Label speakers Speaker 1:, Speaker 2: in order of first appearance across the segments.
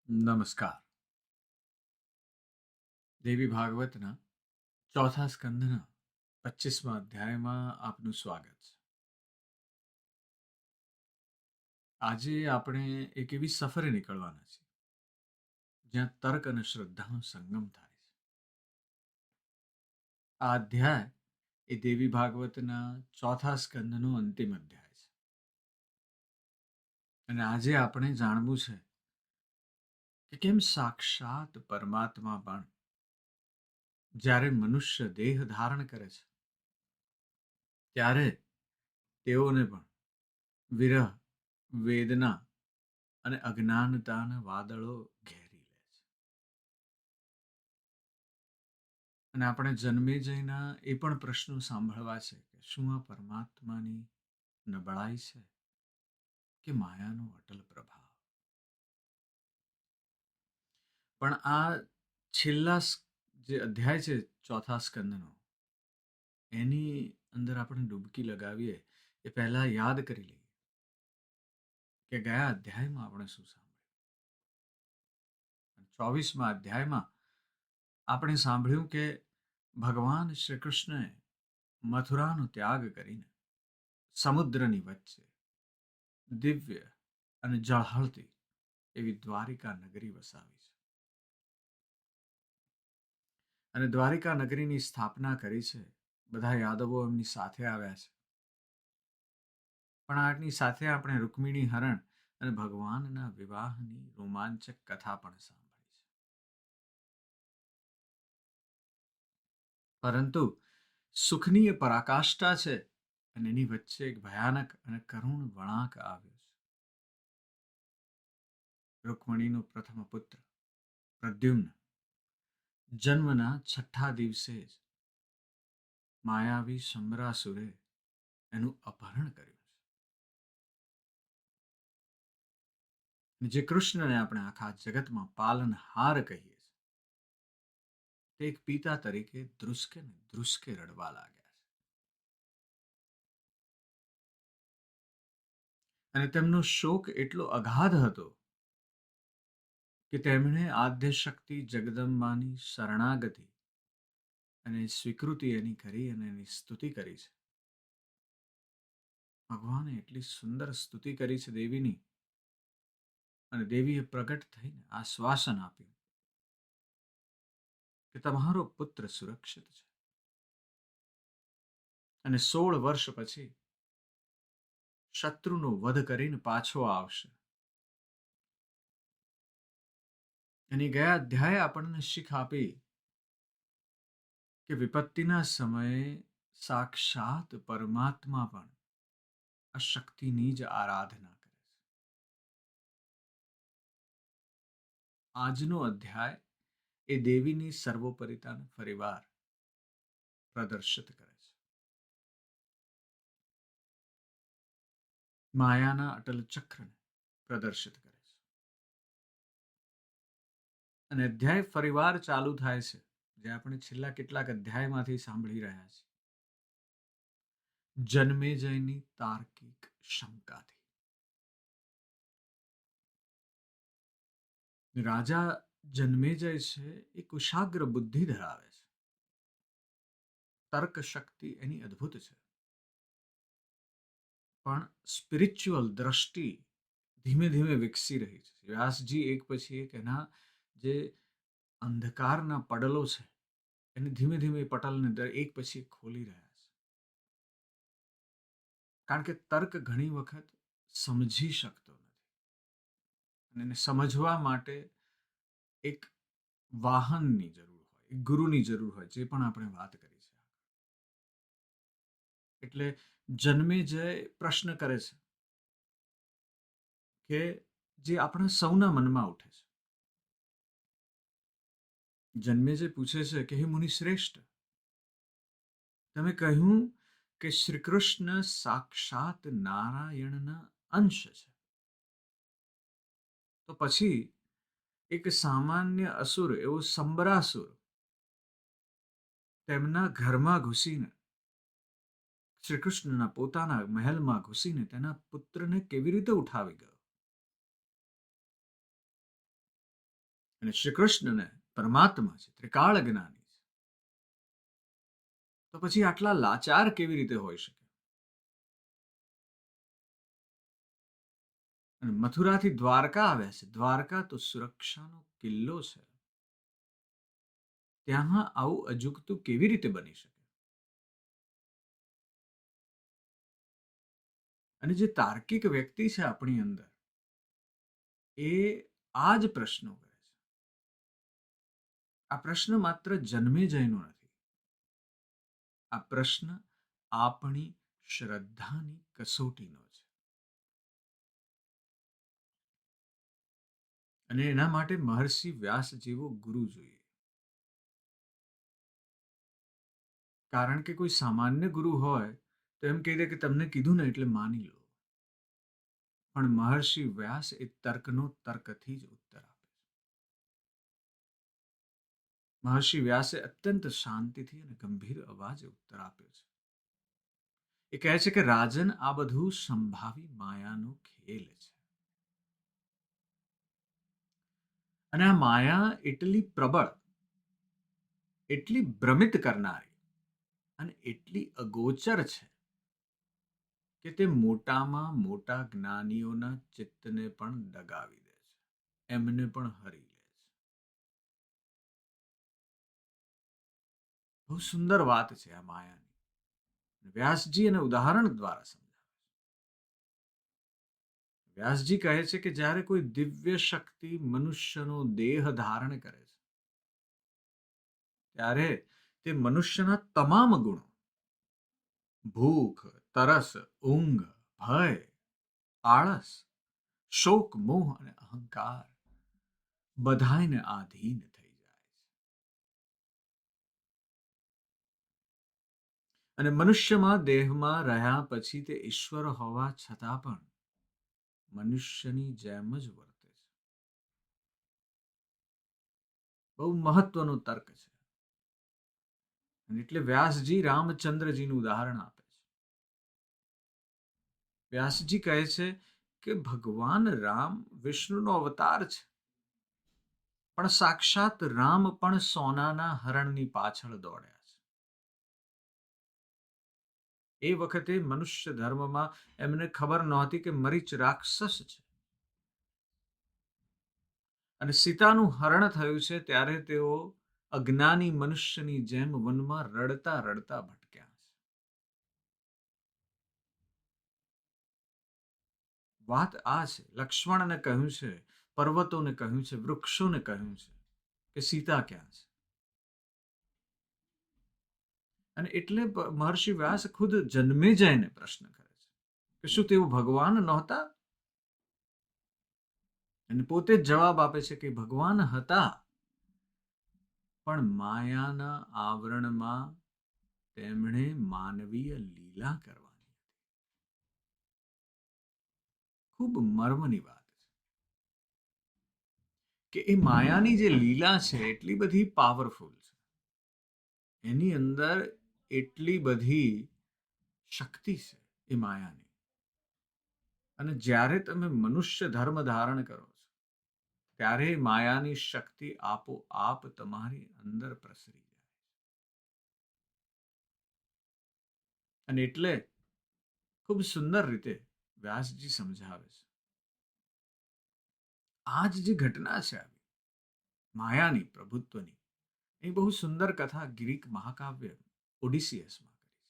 Speaker 1: નમસ્કાર. દેવી ભાગવતના ચોથા સ્કંદના 25મા અધ્યાયમાં આપનું સ્વાગત છે. આજે આપણે એક એવી સફરે નીકળવાના છીએ જ્યાં તર્ક અને શ્રદ્ધાનો સંગમ થાય છે. આ અધ્યાય એ દેવી ભાગવતના ચોથા સ્કંદનો અંતિમ અધ્યાય છે અને આજે આપણે જાણવું છે કે કેમ સાક્ષાત પરમાત્મા પણ જ્યારે મનુષ્ય દેહ ધારણ કરે છે ત્યારે તેઓને પણ વિરહ, વેદના અને અજ્ઞાનતાના વાદળો ઘેરી લે છે. અને આપણે જન્મેજયના એ પણ પ્રશ્નો સાંભળવા છે કે શું આ પરમાત્માની નબળાઈ છે કે માયાનો અટલ પ્રભાવ. પણ આ છેલ્લા જે અધ્યાય છે ચોથા સ્કંદનો, એની અંદર આપણે ડૂબકી લગાવીએ એ પહેલા યાદ કરી લઈએ કે ગયા અધ્યાયમાં આપણે શું સાંભળ્યું. 24મા અધ્યાયમાં આપણે સાંભળ્યું કે ભગવાન શ્રી કૃષ્ણએ મથુરાનો ત્યાગ કરીને સમુદ્રની વચ્ચે દિવ્ય અને ઝળહળતી એવી દ્વારિકા નગરી વસાવી છે અને દ્વારિકા નગરીની સ્થાપના કરી છે. બધા યાદવો એમની સાથે આવ્યા છે, પણ આની સાથે આપણે રૂકમિણી હરણ અને ભગવાનના વિવાહની રોમાંચક કથા પણ સાંભળી છે. પરંતુ સુખની એ પરાકાષ્ઠા છે અને એની વચ્ચે એક ભયાનક અને કરુણ વળાંક આવ્યો છે. રૂકમણીનો પ્રથમ પુત્ર પ્રદ્યુમ્ન જન્મના 6ઠ્ઠા દિવસે જ માયાવી શંબરાસુરે એનું અપહરણ કર્યું છે. જે કૃષ્ણને આપણે આખા જગતમાં પાલનહાર કહીએ છીએ, તે એક પિતા તરીકે ધ્રુસકે ને ધ્રુસકે રડવા લાગ્યા છે. અને તેમનો શોક એટલો અગાધ હતો કે તેમણે આદ્ય શક્તિ જગદંબાની શરણાગતિ અને સ્વીકૃતિ એની કરી અને એની સ્તુતિ કરી છે. ભગવાને એટલી સુંદર સ્તુતિ કરી છે દેવીની, અને દેવીએ પ્રગટ થઈને આશ્વાસન આપ્યું કે તમારો પુત્ર સુરક્ષિત છે અને 16 વર્ષ પછી શત્રુનો વધ કરીને પાછો આવશે. એની ગયા અધ્યાય આપણને શીખ આપી કે વિપત્તિના સમયે સાક્ષાત પરમાત્મા પણ આ શક્તિની જ આરાધના કરે છે. આજનો અધ્યાય એ દેવીની સર્વોપરિતાને ફરીવાર પ્રદર્શિત કરે છે. માયાના અટલ ચક્રને પ્રદર્શિત કરે છે. અને અધ્યાય ફરીવાર ચાલુ થાય છે જે આપણે છેલ્લા કેટલાક અધ્યાયમાંથી સાંભળી રહ્યા છીએ, જન્મેજયની તાર્કિક શંકાથી. રાજા જન્મેજય છે એ કુશાગ્ર બુદ્ધિ ધરાવે છે. તર્ક શક્તિ એની અદ્ભુત છે, પણ સ્પિરિચ્યુઅલ દ્રષ્ટિ ધીમે ધીમે વિકસી રહી છે. વ્યાસજી એક પછી એક એના જે અંધકારના પડલો છે એને ધીમે ધીમે પટલને એક પછી એક ખોલી રહ્યા છે. કારણ કે તર્ક ઘણી વખત સમજી શકતો નથી અને એને સમજવા માટે એક વાહનની જરૂર હોય, એક ગુરુની જરૂર હોય, જે પણ આપણે વાત કરી છે. એટલે જન્મેજય પ્રશ્ન કરે છે કે જે આપણા સૌના મનમાં ઉઠે છે. જન્મેજય પૂછે છે કે હે મુનિ શ્રેષ્ઠ, તમે કહ્યું કે શ્રી કૃષ્ણ સાક્ષાત નારાયણના અંશ છે, તો પછી એક સામાન્ય અસુર એવો સંબરાસુર તેમના ઘરમાં ઘૂસીને, શ્રી કૃષ્ણના પોતાના મહેલમાં ઘૂસીને તેના પુત્રને કેવી રીતે ઉઠાવી ગયો? અને શ્રી કૃષ્ણને પરમાત્મા છે, ત્રિકાળ જ્ઞાની છે, તો પછી આટલા લાચાર કેવી રીતે હોઈ શકે? અને મથુરાથી દ્વારકા આવ્યા છે. દ્વારકા તો સુરક્ષાનો કિલ્લો છે. ત્યાં આવું અજુગતું કેવી રીતે બની શકે? અને જે તાર્કિક વ્યક્તિ છે આપણી અંદર, એ આ જ પ્રશ્નો કરે છે. આ પ્રશ્ન માત્ર જન્મે જયનો નથી. આ પ્રશ્ન આપણી શ્રદ્ધાની કસોટીનો છે. અને એના માટે મહર્ષિ વ્યાસ જેવો ગુરુ જોઈએ. કારણ કે કોઈ સામાન્ય ગુરુ હોય તો એમ કહી દે કે તમને કીધું ને એટલે માની લો. પણ મહર્ષિ વ્યાસ એ તર્કનો તર્કથી જ ઉત્તર આપે છે. મહર્ષિ વ્યાસે અત્યંત શાંતિથી અને ગંભીર અવાજે ઉત્તર આપ્યો છે. એ કહે છે કે રાજન, આ બધું સંભાવી માયાનો ખેલ છે. અને આ માયા એટલી પ્રબળ, એટલી ભ્રમિત કરનારી અને એટલી અગોચર છે કે તે મોટામાં મોટા જ્ઞાનીઓના ચિત્તને પણ દગાવી દે છે, એમને પણ હરી લે છે. બહુ સુંદર વાત છે આ માયાની. વ્યાસજી એને ઉદાહરણ દ્વારા સમજાવે છે. વ્યાસજી કહે છે કે જ્યારે કોઈ દિવ્ય શક્તિ મનુષ્યનો દેહ ધારણ કરે છે, ત્યારે તે મનુષ્યના તમામ ગુણો, ભૂખ, તરસ, ઊંઘ, ભય, આળસ, શોક, મોહ અને અહંકાર બધાયને આધીન થઈ જાય છે. અને મનુષ્યમાં દેહમાં રહ્યા પછી તે ઈશ્વર હોવા છતાં પણ મનુષ્યની જેમ જ વર્તે છે. બહુ મહત્વનો તર્ક છે. અને એટલે વ્યાસજી રામચંદ્રજીનું ઉદાહરણ આપે છે. વ્યાસજી કહે છે કે ભગવાન રામ વિષ્ણુનો અવતાર છે, પણ સાક્ષાત રામ પણ સોનાના હરણની પાછળ દોડ્યા છે. એ વખતે મનુષ્ય ધર્મમાં એમને ખબર નહોતી કે મરીચ રાક્ષસ છે. અને સીતાનું હરણ થયું છે ત્યારે તેઓ અજ્ઞાની મનુષ્યની જેમ વનમાં રડતા રડતા ભટક્યા છે. વાત આ છે. લક્ષ્મણને કહ્યું છે, પર્વતોને કહ્યું છે, વૃક્ષોને કહ્યું છે કે સીતા ક્યાં છે. અને એટલે મહર્ષિ વ્યાસ ખુદ જન્મે જઈને પ્રશ્ન કરે છે કે શું તેઓ ભગવાન નહોતા? અને પોતે જ જવાબ આપે છે કે ભગવાન હતા, પણ માયાના આવરણમાં તેમણે માનવીય લીલા કરવાની. ખૂબ મર્મની વાત છે કે એ માયાની જે લીલા છે એટલી બધી પાવરફુલ છે. એની અંદર એટલી બધી શક્તિ છે એ માયાની. અને જ્યારે તમે મનુષ્ય ધર્મ ધારણ કરો છો, ત્યારે માયાની શક્તિ આપોઆપ તમારી અંદર પ્રસરી જાય. અને એટલે ખૂબ સુંદર રીતે વ્યાસજી સમજાવે છે. આ જે ઘટના છે આવી માયાની પ્રભુત્વની, એ બહુ સુંદર કથા ગ્રીક મહાકાવ્ય ઓડિસિયસમાં કરી છે.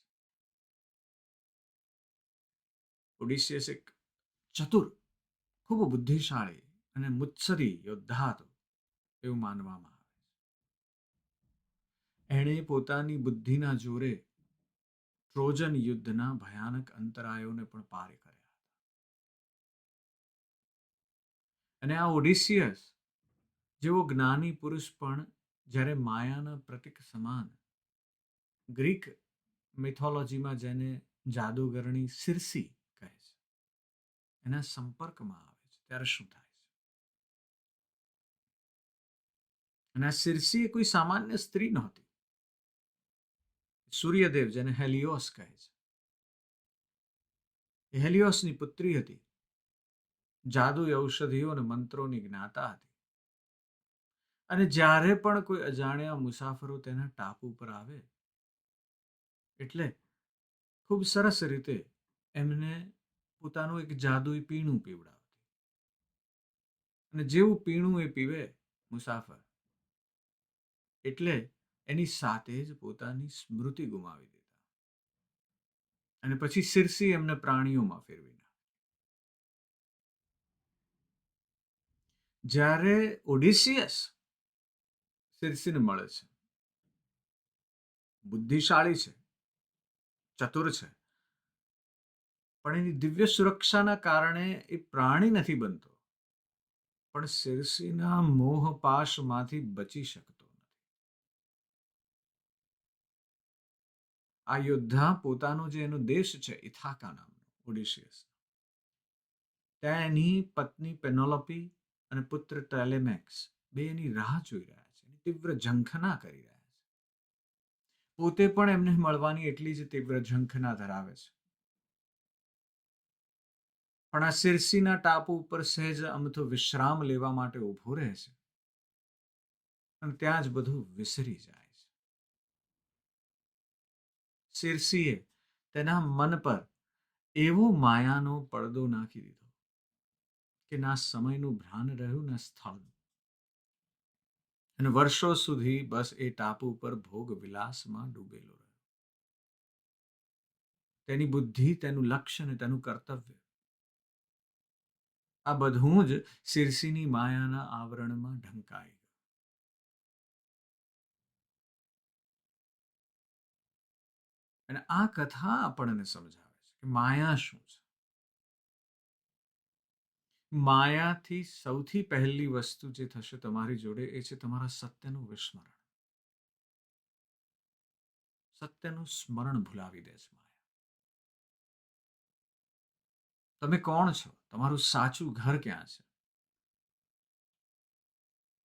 Speaker 1: ઓડિસિયસ એક ચતુર, ખૂબ બુદ્ધિશાળી અને મુત્સદી યોદ્ધા હતો એવું માનવામાં આવે છે. એણે પોતાની બુદ્ધિના જોરે ટ્રોજન યુદ્ધના ભયાનક અંતરાયોને પણ પાર કર્યા. અને આ ઓડિસિયસ જેવો જ્ઞાની પુરુષ પણ જ્યારે માયાના પ્રતીક સમાન ગ્રીક મિથોલોજીમાં જેને જાદુગરણી સિરસી કહે છે, એના સંપર્કમાં આવે છે ત્યારે શું થાય છે? અને આ સિરસી એ કોઈ સામાન્ય સ્ત્રી નહોતી. સૂર્યદેવ, જેને હેલિયોસ કહે છે, એ હેલિયોસની પુત્રી હતી. જાદુ, ઔષધિઓ અને મંત્રોની જ્ઞાતા હતી. અને જ્યારે પણ કોઈ અજાણ્યા મુસાફરો તેના ટાપુ પર આવે એટલે ખૂબ સરસ રીતે એમને પોતાનું એક જાદુઈ પીણું પીવડાવતી. અને જેવું પીણું એ પીવે મુસાફર એટલે એની સાથે જ પોતાની સ્મૃતિ ગુમાવી દેતા. અને પછી સિરસી એમને પ્રાણીઓમાં ફેરવી નાખે. જ્યારે ઓડિસિયસ સિરસીને મળે છે, બુદ્ધિશાળી છે, ચતુર છે, પણ એની દિવ્ય સુરક્ષાના કારણે એ પ્રાણી નથી બનતો, પણ સિરસીના મોહપાશમાંથી બચી શકતો નથી. આ યોદ્ધા પોતાનો જે એનો દેશ છે ઇથાકા નામનો ઓડિશિયસ, ત્યાં એની પત્ની પેનોલોપી અને પુત્ર ટેલેમેક્સ બે એની રાહ જોઈ રહ્યા છે, એની તીવ્ર ઝંખના કરી રહ્યા છે. પોતે પણ એમને મળવાની એટલી જ તીવ્ર ઝંખના ધરાવે છે. પણ આ સિરસીના ટાપુ ઉપર સહેજ અમથો વિશ્રામ લેવા માટે ઊભો રહે છે અને ત્યાં જ બધું વિસરી જાય છે. સિરસીએ તેના મન પર એવો માયાનો પડદો નાખી દીધો કે ના સમયનું ભાન રહ્યું ના સ્થળનું. અને વર્ષો સુધી બસ એ ટાપુ પર ભોગ વિલાસમાં ડૂબેલો રહ્યો. તેની બુદ્ધિ, તેનું લક્ષ્ય અને તેનું કર્તવ્ય આ બધું જ સિરસીની માયાના આવરણમાં ઢંકાઈ ગયું. અને આ કથા આપણને સમજાવે છે કે માયા શું છે. માયાથી સૌથી પહેલી વસ્તુ જે થશે તમારી જોડે એ છે તમારા સત્યનું વિસ્મરણ. સત્યનું સ્મરણ ભૂલાવી દે છે માયા. તમે કોણ છો? તમારું સાચું ઘર ક્યાં છે?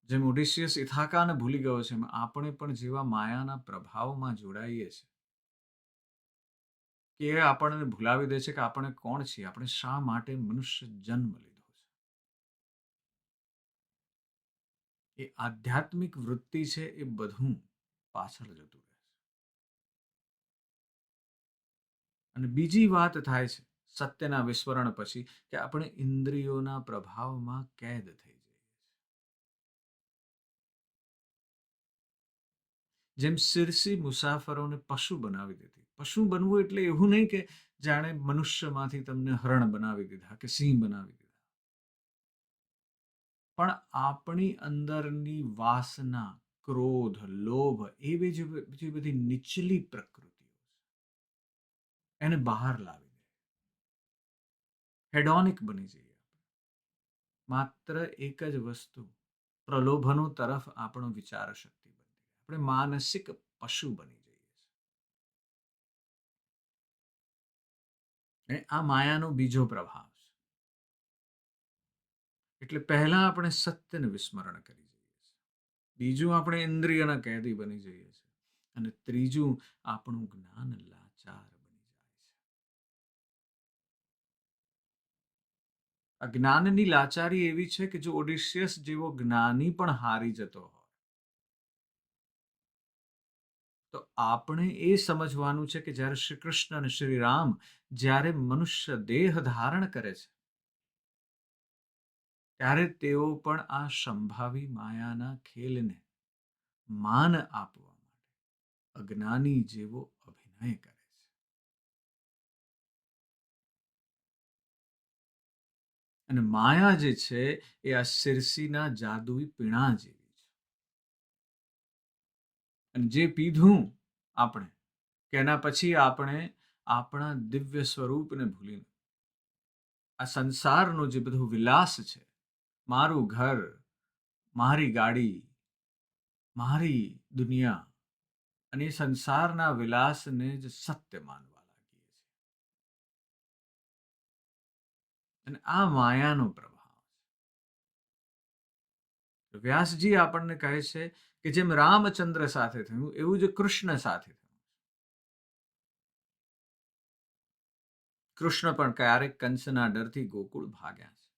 Speaker 1: જેમ ઓડિસિયસ ઇથાકાને ભૂલી ગયો છે એમ આપણે પણ જેવા માયાના પ્રભાવમાં જોડાઈએ છીએ કે એ આપણને ભૂલાવી દે છે કે આપણે કોણ છીએ, આપણે શા માટે મનુષ્ય જન્મ લીધો છે. એ આધ્યાત્મિક વૃત્તિ છે એ બધું પાછળ જતું રહે છે. અને બીજી વાત થાય છે સત્યના વિસ્મરણ પછી કે આપણે ઇન્દ્રિયોના પ્રભાવમાં કેદ થઈ જઈએ છીએ. જેમ સિરસી મુસાફરોને પશુ બનાવી દીધી. પશુ બનવું એટલે એવું નહીં કે જાણે મનુષ્યમાંથી તમને હરણ બનાવી દીધા કે સિંહ બનાવી દીધા. પણ આપણી અંદરની વાસના, ક્રોધ, લોભ એવી જે બધી નીચલી પ્રકૃતિઓ છે એને બહાર લાવી દે. હેડોનિક બની જઈએ. માત્ર એક જ વસ્તુ પ્રલોભનો તરફ આપણો વિચાર શક્તિ બનતી. આપણે માનસિક પશુ બની જઈએ છીએ. અને આ માયાનો બીજો પ્રભાવ છે. એટલે પહેલા આપણે સત્યને વિસ્મરણ કરી જઈએ છીએ. બીજું આપણે ઇન્દ્રિયના કેદી બની જઈએ છીએ. અને ત્રીજું આપણું જ્ઞાન લાચાર બની જાય છે. આ જ્ઞાનની લાચારી એવી છે કે જો ઓડિશિયસ જેવો જ્ઞાની પણ હારી જતો હોય તો આપણે એ સમજવાનું છે કે જ્યારે શ્રી કૃષ્ણ અને શ્રી રામ જ્યારે મનુષ્ય દેહ ધારણ કરે છે ત્યારે તેઓ પણ આ સંભાવી માયાના ખેલને માન આપવા માટે અજ્ઞાની જેવો અભિનય કરે છે. અને માયા જે છે એ આ સિરસીના જાદુઈ પીણા જેવી છે. અને જે પીધું આપણે કે એના પછી આપણે આપણા દિવ્ય સ્વરૂપને ભૂલીને આ સંસારનો જે બધો વિલાસ છે, મારું ઘર, મારી ગાડી, મારી દુનિયા અને એ સંસારના વિલાસને જ સત્ય માનવા લાગીએ છીએ. અને આ માયાનો પ્રભાવ છે. વ્યાસજી આપણને કહે છે કે જેમ રામચંદ્ર સાથે થયું એવું જ કૃષ્ણ સાથે થયું. કૃષ્ણ પણ ક્યારેક કંસના ડરથી ગોકુળ ભાગ્યા છે,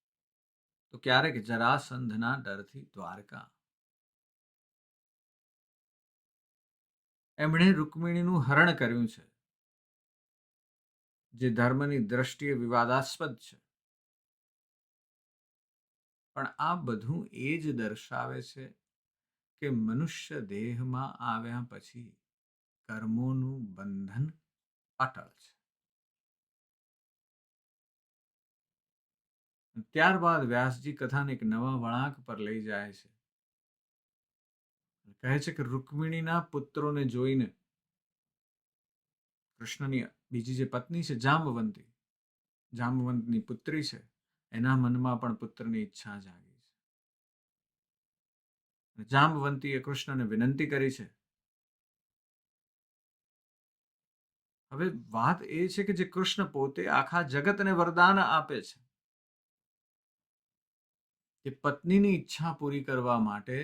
Speaker 1: તો ક્યારેક જરાસંધના ડરથી દ્વારકા. એમણે રૂકમિણીનું હરણ કર્યું છે, જે ધર્મની દ્રષ્ટિએ વિવાદાસ્પદ છે. પણ આ બધું એ જ દર્શાવે છે કે મનુષ્ય દેહમાં આવ્યા પછી કર્મોનું બંધન અટળ છે. ત્યારબાદ વ્યાસજી કથાને એક નવા વળાંક પર લઈ જાય છે. કહે છે કે રૂકમિણીના પુત્રોને જોઈને કૃષ્ણની બીજી જે પત્ની છે જાંબવંતી, જાંબવંતની પુત્રી છે, એના મનમાં પણ પુત્રની ઈચ્છા જાગી છે. જાંબવંતીએ કૃષ્ણને વિનંતી કરી છે. હવે વાત એ છે કે જે કૃષ્ણ પોતે આખા જગતને વરદાન આપે છે, કે પત્નીની ઈચ્છા પૂરી કરવા માટે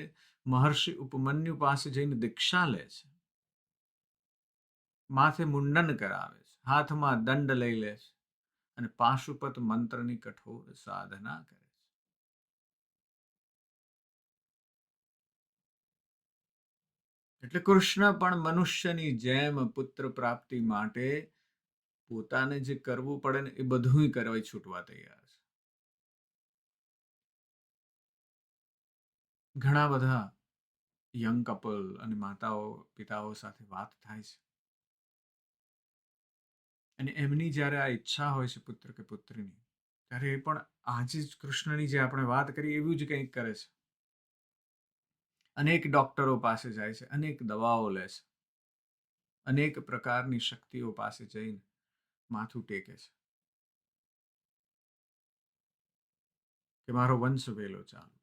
Speaker 1: મહર્ષિ ઉપમન્યુ પાસે જઈને દીક્ષા લે છે, માથે મુંડન કરાવે છે, હાથમાં દંડ લઈ લે છે અને પાશુપત મંત્રની કઠોર સાધના કરે છે. એટલે કૃષ્ણ પણ મનુષ્યની જેમ પુત્ર પ્રાપ્તિ માટે પોતાને જે કરવું પડે ને એ બધું કરવા છૂટવા તૈયાર છે. ઘણા બધા યંગ કપલ અને માતાઓ પિતાઓ સાથે વાત થાય છે, અને એમની જ્યારે આ ઈચ્છા હોય છે પુત્ર કે પુત્રીની, ત્યારે એ પણ આજે જ કૃષ્ણની જે આપણે વાત કરી એવું જ કંઈક કરે છે. અનેક ડોક્ટરો પાસે જાય છે, અનેક દવાઓ લે છે, અનેક પ્રકારની શક્તિઓ પાસે જઈને માથું ટેકે છે કે મારો વંશ વેલો ચાલુ રહે.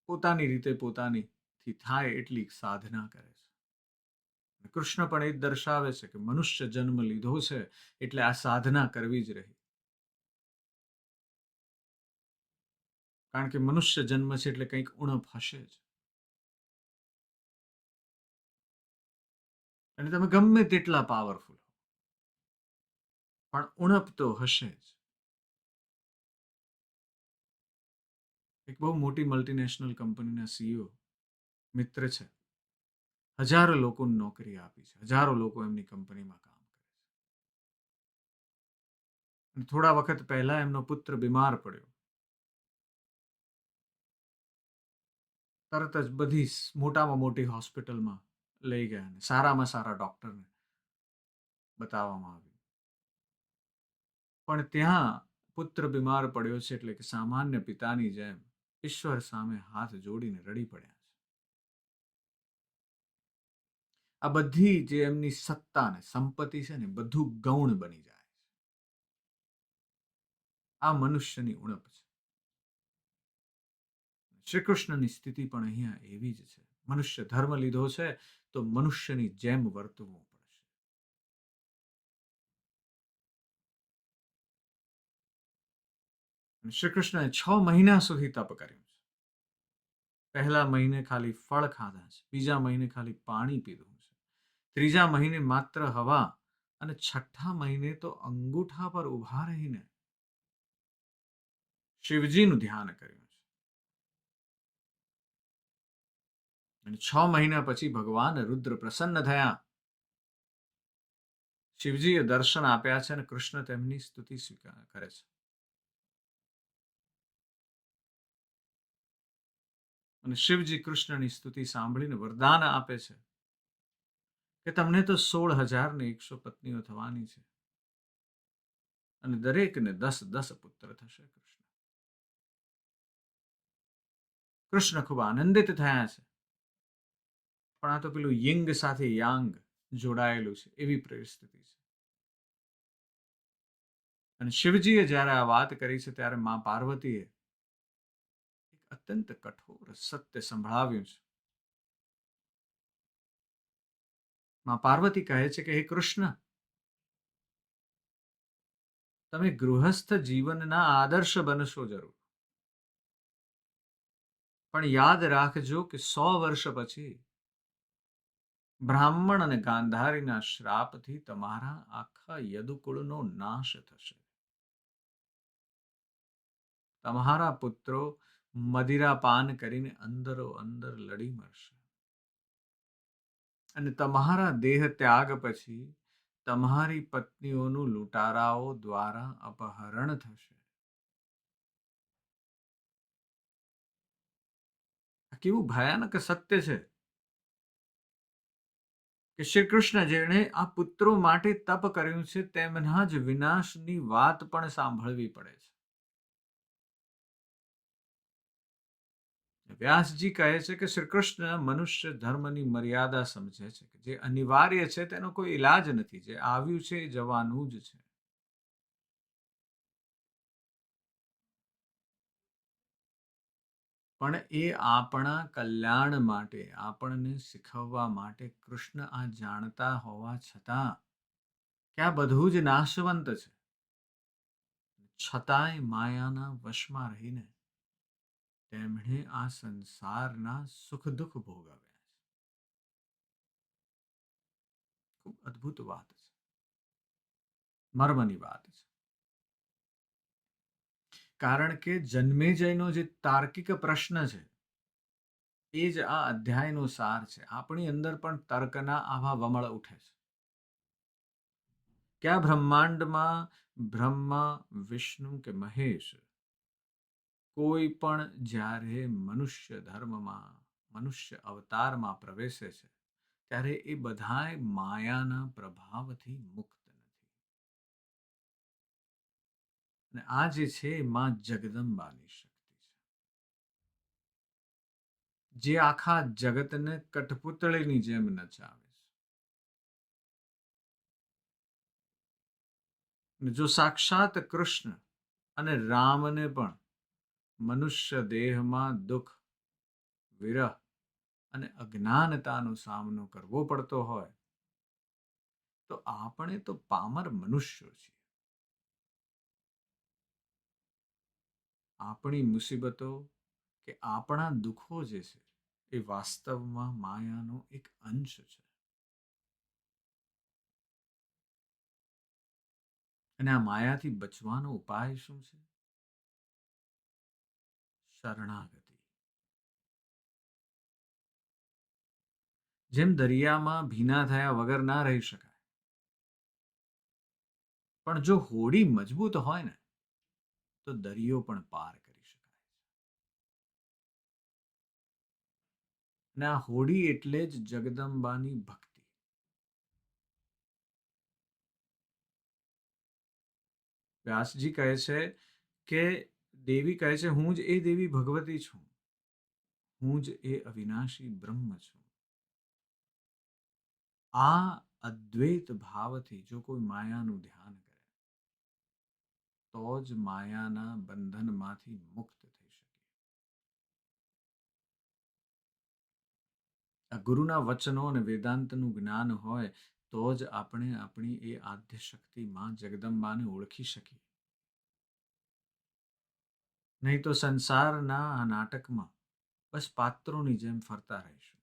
Speaker 1: પોતાની રીતે પોતાનીથી થાય એટલી સાધના કરે છે. કૃષ્ણ પણ એ જ દર્શાવે છે કે મનુષ્ય જન્મ લીધો છે એટલે આ સાધના કરવી જ રહી. કારણ કે મનુષ્ય જન્મ છે એટલે કંઈક ઉણપ હશે જ. અને તમે ગમે તેટલા પાવરફુલ હો, પણ ઉણપ તો હશે જ. એક બહુ મોટી મલ્ટીનેશનલ કંપનીના સીઈઓ મિત્ર છે, હજારો લોકોને નોકરી આપી છે, હજારો લોકો એમની કંપનીમાં કામ કરે છે. અને થોડા વખત પહેલા એમનો પુત્ર બીમાર પડ્યો. તરત જ બધી મોટામાં મોટી હોસ્પિટલમાં લઈ ગયા અને સારામાં સારા ડોક્ટરને બતાવવામાં આવ્યું. પણ ત્યાં પુત્ર બીમાર પડ્યો છે એટલે કે સામાન્ય પિતાની જેમ ઈશ્વર સામે હાથ જોડીને રડી પડ્યા છે. આ બધી જે એમની સત્તા ને સંપત્તિ છે ને બધું ગૌણ બની જાય છે. આ મનુષ્યની ઉણપ છે. શ્રી કૃષ્ણની સ્થિતિ પણ અહીંયા એવી જ છે. મનુષ્ય ધર્મ લીધો છે તો મનુષ્યની જેમ વર્તવું પડશે. શ્રી કૃષ્ણએ 6 મહિના સુધી તપ કર્યું છે. પહેલા મહિને ખાલી ફળ ખાધા છે, બીજા મહિને ખાલી પાણી પીધું છે, ત્રીજા મહિને માત્ર હવા, અને છઠ્ઠા મહિને તો અંગૂઠા પર ઉભા રહીને શિવજીનું ધ્યાન કર્યું છે. અને 6 મહિના પછી ભગવાન રુદ્ર પ્રસન્ન થયા. શિવજીએ દર્શન આપ્યા છે અને કૃષ્ણ તેમની સ્તુતિ સ્વીકાર કરે છે. અને શિવજી કૃષ્ણની સ્તુતિ સાંભળીને વરદાન આપે છે કે તમને તો 16,100 પત્નીઓ થવાની છે અને દરેકને 10-10 પુત્ર થશે. કૃષ્ણ ખૂબ આનંદિત થયા છે. પણ આ તો પેલું યિંગ સાથે યાંગ જોડાયેલું છે એવી પરિસ્થિતિ છે. અને શિવજીએ જ્યારે આ વાત કરી છે ત્યારે મા પાર્વતીએ એક અત્યંત કઠોર સત્ય સંભળાવ્યું છે. મા પાર્વતી કહે છે કે હે કૃષ્ણ, તમે ગૃહસ્થ જીવનના આદર્શ બનશો જરૂર, પણ યાદ રાખજો કે 100 વર્ષ પછી બ્રાહ્મણ અને ગાંધારીના શ્રાપથી તમારા આખા યદુકુળનો નાશ થશે. તમારા પુત્રો મદિરા પાન કરીને અંદરો અંદર લડી મરશે. અને તમારા દેહ ત્યાગ પછી તમારી પત્નીઓનું લૂંટારાઓ દ્વારા અપહરણ થશે. આ કેવું ભયાનક સત્ય છે કે શ્રી કૃષ્ણ જેણે આ પુત્રો માટે તપ કર્યું છે તેમના જ વિનાશની વાત પણ સાંભળવી પડે છે. વ્યાસજી કહે છે કે શ્રી કૃષ્ણ મનુષ્ય ધર્મની મર્યાદા સમજે છે કે જે અનિવાર્ય છે તેનો કોઈ ઈલાજ નથી, જે આવ્યું છે એ જવાનું જ છે. પણ એ આપણા કલ્યાણ માટે, આપણને શીખવવા માટે કૃષ્ણ આ જાણતા હોવા છતાં કે આ બધું જ નાશવંત છે, છતાંય માયાના વશમાં રહીને તેમણે આ સંસારના સુખ દુઃખ ભોગવ્યા છે. ખૂબ અદ્ભુત વાત છે, મર્મની વાત છે. કારણ કે જન્મેજયનો જે તાર્કિક પ્રશ્ન છે એ જ આ અધ્યાયનો સાર છે. આપણી અંદર પણ તર્કના આવા વમળ ઉઠે છે કે આ બ્રહ્માંડમાં બ્રહ્મા, વિષ્ણુ કે મહેશ કોઈ પણ જ્યારે મનુષ્ય ધર્મમાં, મનુષ્ય અવતારમાં પ્રવેશે છે ત્યારે એ બધાય માયાના પ્રભાવથી મુક્ત નથી. અને આ જે છે એ માં જગદંબાની શક્તિ છે, જે આખા જગતને કઠપુતળીની જેમ નચાવે છે. અને જો સાક્ષાત કૃષ્ણ અને રામને પણ મનુષ્ય દેહમાં દુઃખ, વિરહ અને અજ્ઞાનતાનો સામનો કરવો પડતો હોય તો આપણે તો પામર મનુષ્યો છીએ. આપણી મુસીબતો કે આપણા દુઃખો જે છે એ વાસ્તવમાં માયાનો એક અંશ છે. અને આ માયાથી બચવાનો ઉપાય શું છે? શરણાગતિ. જેમ દરિયામાં ભીના થયા વગર ના રહી શકાય, પણ જો હોડી મજબૂત હોય ને તો દરિયો પણ પાર કરી શકાય. અને આ હોડી એટલે જ જગદંબાની ભક્તિ. વ્યાસજી કહે છે કે દેવી કહે છે, હું જ એ દેવી ભગવતી છું, હું જ એ અવિનાશી બ્રહ્મ છું. આ અદ્વૈત ભાવથી જો કોઈ માયાનું ધ્યાન કરે તો જ માયાના બંધનમાંથી મુક્ત થઈ શકે. આ ગુરુના વચનો અને વેદાંતનું જ્ઞાન હોય તો જ આપણે આપણી એ આદ્ય શક્તિમાં જગદંબાને ઓળખી શકીએ. નહીં તો સંસારના આ નાટકમાં બસ પાત્રોની જેમ ફરતા રહીશું.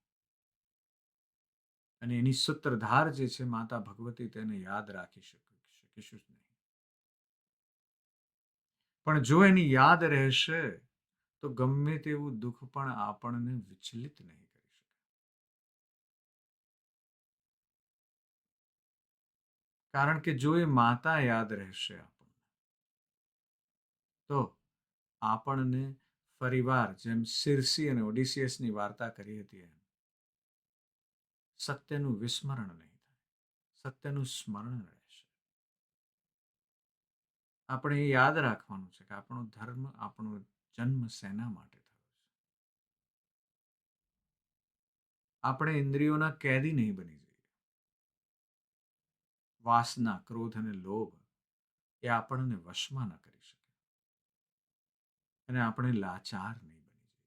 Speaker 1: અને એની સૂત્રધાર જે છે માતા ભગવતી તેને યાદ રાખી શકીશું જ નહીં. પણ જો એની યાદ રહેશે તો ગમે તેવું દુઃખ પણ આપણને વિચલિત નહીં કરી શકે. કારણ કે જો એ માતા યાદ રહેશે આપણને તો આપણને ફરીવાર જેમ સિરસી અને ઓડિસિયસની વાર્તા કરી હતી એમ સત્યનું વિસ્મરણ નહીં થાય, સત્યનું સ્મરણ રહેશે. આપણે એ યાદ રાખવાનું છે કે આપણો ધર્મ, આપણો જન્મ શેના માટે થયો છે. આપણે ઇન્દ્રિયોના કેદી નહીં બની જઈએ. વાસના, ક્રોધ અને લોભ એ આપણને વશમાં ન કરી શકે. અને આપણે લાચાર નહીં બની જઈએ.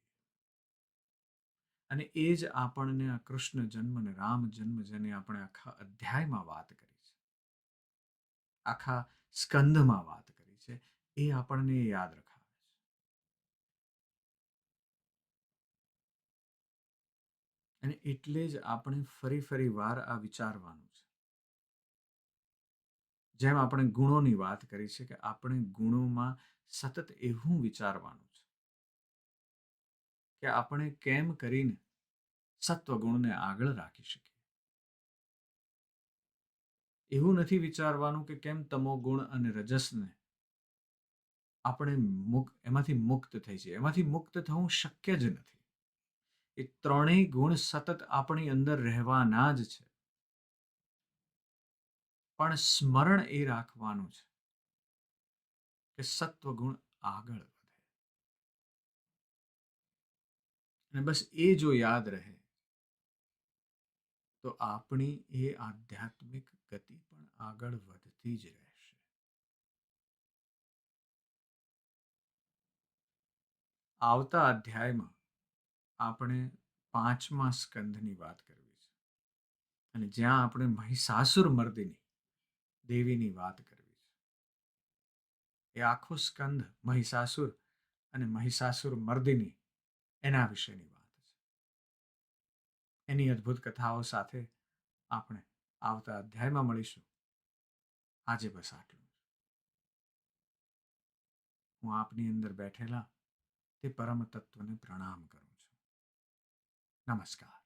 Speaker 1: અને એ જ આપણને આ કૃષ્ણ જન્મ અને રામ જન્મ જેને આપણે આખા અધ્યાયમાં વાત કરી છે, આખા સ્કંધમાં વાત કરી છે, એ આપણને યાદ રખાવે છે. અને એટલે જ આપણે ફરી ફરી વાર આ વિચારવાનું છે. જેમ આપણે ગુણોની વાત કરી છે કે આપણે ગુણોમાં સતત એવું વિચારવાનું છે કે આપણે કેમ કરીને સત્વગુણને આગળ રાખી શકીએ. એવું નથી વિચારવાનું કે કેમ તમોગુણ અને રજસને આપણે એમાંથી મુક્ત થઈ છે. એમાંથી મુક્ત થવું શક્ય જ નથી. એ ત્રણેય ગુણ સતત આપણી અંદર રહેવાના જ છે. પણ સ્મરણ એ રાખવાનું છે કે સત્વગુણ આગળ વધે. અને બસ એ જો યાદ રહે તો આપણી એ આધ્યાત્મિક ગતિ પણ આગળ વધતી જ રહેશે. આવતા અધ્યાયમાં આપણે 5મા સ્કંધની વાત કરવી છે. અને જ્યાં આપણે મહિષાસુર મર્દિની દેવીની વાત કરવી છે. એ આખો સ્કંધ મહિષાસુર અને મહિષાસુર મર્દિની એના વિશેની વાત છે. એની અદ્ભુત કથાઓ સાથે આપણે આવતા અધ્યાયમાં મળીશું. આજે બસ આટલું. હું આપની અંદર બેઠેલા તે પરમ તત્વને પ્રણામ કરું છું. નમસ્કાર.